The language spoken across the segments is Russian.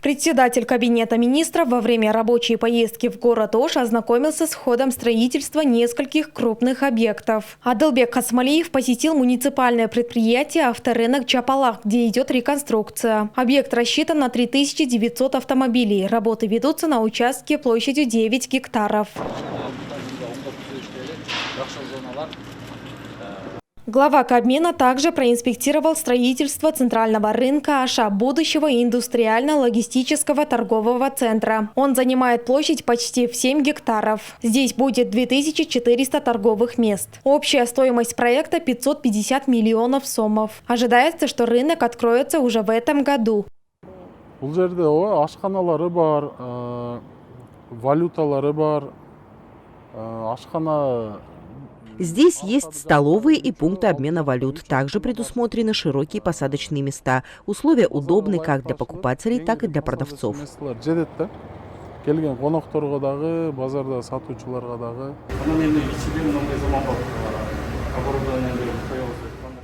Председатель Кабинета министров во время рабочей поездки в город Ош ознакомился с ходом строительства нескольких крупных объектов. Адылбек Касмалиев посетил муниципальное предприятие «Авторынок Чапалах», где идет реконструкция. Объект рассчитан на 3900 автомобилей. Работы ведутся на участке площадью 9 гектаров. Глава Кабмина также проинспектировал строительство центрального рынка Аша, будущего индустриально-логистического торгового центра. Он занимает площадь почти в 7 гектаров. Здесь будет 2400 торговых мест. Общая стоимость проекта 550 миллионов сомов. Ожидается, что рынок откроется уже в этом году. Бұл жерде ашханалары бар, валюталары бар, ашхана. Здесь есть столовые и пункты обмена валют. Также предусмотрены широкие посадочные места. Условия удобны как для покупателей, так и для продавцов.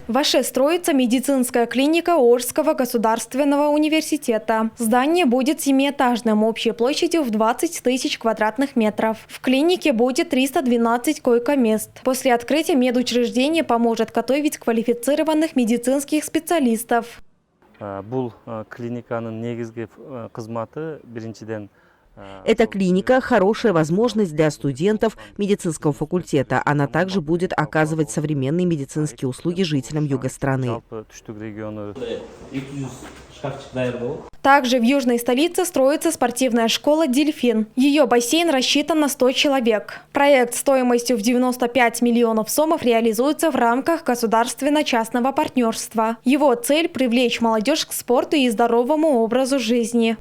В Аше строится медицинская клиника Ошского государственного университета. Здание будет 7-этажным, общей площадью в 20 тысяч квадратных метров. В клинике будет 312 койко-мест. После открытия медучреждение поможет готовить квалифицированных медицинских специалистов. Бұл клиниканың негізгі қызматы біріншіден. Эта клиника – хорошая возможность для студентов медицинского факультета. Она также будет оказывать современные медицинские услуги жителям юга страны. Также в южной столице строится спортивная школа «Дельфин». Ее бассейн рассчитан на 100 человек. Проект стоимостью в 95 миллионов сомов реализуется в рамках государственно-частного партнерства. Его цель – привлечь молодежь к спорту и здоровому образу жизни.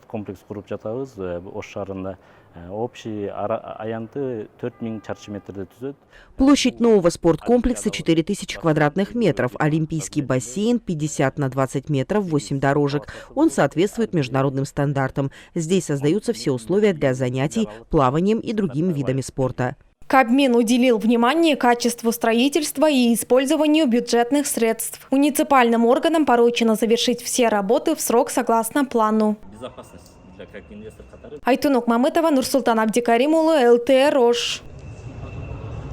Комплекс құрып жатабыз Ош шаарында. Общий аянты 4000 шаршы метрде түзөт. Площадь нового спорткомплекса 4000 квадратных метров. Олимпийский бассейн 50 на 20 метров, 8 дорожек. Он соответствует международным стандартам. Здесь создаются все условия для занятий плаванием и другими видами спорта. Кабмин уделил внимание качеству строительства и использованию бюджетных средств. Муниципальным органам поручено завершить все работы в срок согласно плану. Айтунук Мамытова, Нурсултан Абдикаримулы, ЛТР Ош.